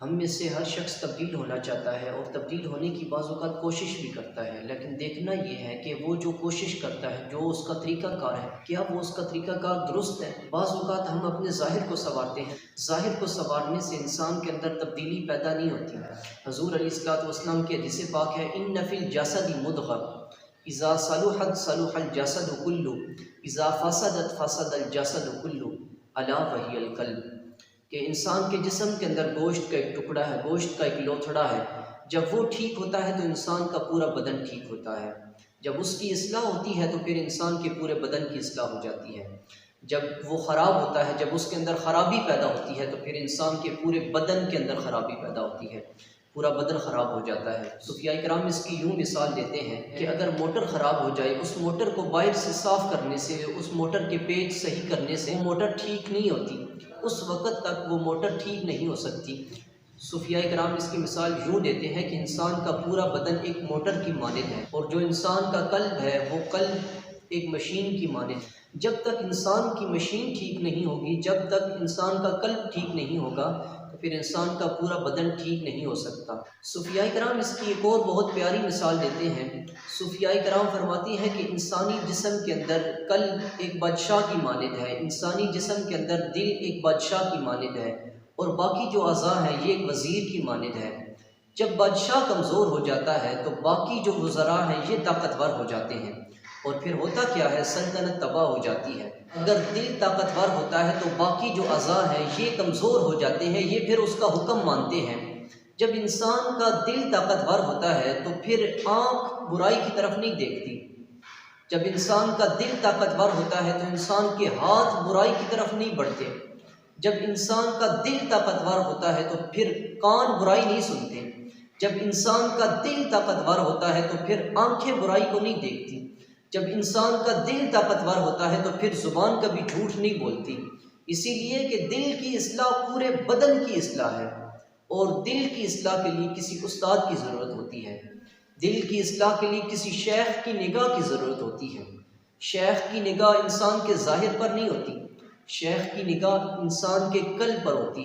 हम में से हर शख्स तब्दील होना चाहता है और तब्दील होने की बाज़-औक़ात कोशिश भी करता है, लेकिन देखना ये है कि वो जो कोशिश करता है, जो उसका तरीक़ाकार है, क्या वो उसका तरीक़ाकार दुरुस्त है? बाज़-औक़ात हम अपने ज़ाहिर को संवारते हैं, ज़ाहिर को संवारने से इंसान के अंदर तब्दीली पैदा नहीं होती। हज़ूर अलैहिस्सलाम की हदीस पाक है, इन्न फ़िल जसदि मुद्ग़ह इज़ा सलुहत सलुहल जसदु कुल्लु इज़ा फ़सदत फ़सदल जसदु कुल्लु अला वहियल क़ल्ब। कि इंसान के जिस्म के अंदर गोश्त का एक टुकड़ा है, गोश्त का एक लोथड़ा है। जब वो ठीक होता है तो इंसान का पूरा बदन ठीक होता है। जब उसकी इस्लाह होती है तो फिर इंसान के पूरे बदन की इस्लाह हो जाती है। जब वो ख़राब होता है, जब उसके अंदर ख़राबी पैदा होती है तो फिर इंसान के पूरे बदन के अंदर ख़राबी पैदा होती है, पूरा बदन ख़राब हो जाता है। सूफ़िया इकराम इसकी यूँ मिसाल देते हैं कि अगर मोटर ख़राब हो जाए, उस मोटर को बाहर से साफ़ करने से, उस मोटर के पेच सही करने से वो मोटर ठीक नहीं होती, उस वक़्त तक वो मोटर ठीक नहीं हो सकती। सूफ़िया इकराम इसकी मिसाल यूँ देते हैं कि इंसान का पूरा बदन एक मोटर की मानिंद है और जो इंसान का क़ल्ब है वो क़ल्ब एक मशीन की मानिंद है। जब तक इंसान की मशीन ठीक नहीं होगी, जब तक इंसान का क़ल्ब ठीक नहीं होगा तो फिर इंसान का पूरा बदन ठीक नहीं हो सकता। सूफ़िया इकराम इसकी एक और बहुत प्यारी मिसाल देते हैं। सूफ़िया इकराम फरमाती हैं कि इंसानी जिस्म के अंदर क़ल्ब एक बादशाह की मानिंद है, इंसानी जिस्म के अंदर दिल एक बादशाह की मानिंद है और बाकी जो अज़ा हैं ये एक वज़ीर की मानिंद है। जब बादशाह कमज़ोर हो जाता है तो बाकी जो वज़रा हैं ये ताकतवर हो जाते हैं और फिर होता क्या है, सल्तनत तबाह हो जाती है। अगर दिल ताकतवर होता है तो बाकी जो अज़ा हैं ये कमज़ोर हो जाते हैं, ये फिर उसका हुक्म मानते हैं। जब इंसान का दिल ताकतवर होता है तो फिर आँख बुराई की तरफ नहीं देखती। जब इंसान का दिल ताकतवर होता है तो इंसान के हाथ बुराई की तरफ नहीं बढ़ते। जब इंसान का दिल ताकतवर होता है तो फिर कान बुराई नहीं सुनते। जब इंसान का दिल ताकतवर होता है तो फिर आंखें बुराई को नहीं देखती। जब इंसान का दिल ताकतवर होता है तो फिर ज़ुबान कभी झूठ नहीं बोलती। इसीलिए कि दिल की इस्लाह पूरे बदन की इस्लाह है और दिल की इस्लाह के लिए किसी उस्ताद की ज़रूरत होती है। दिल की इस्लाह के लिए किसी शेख की निगाह की ज़रूरत होती है। शेख की निगाह इंसान के ज़ाहिर पर नहीं होती, शेख की निगाह इंसान के क़ल्ब पर होती है।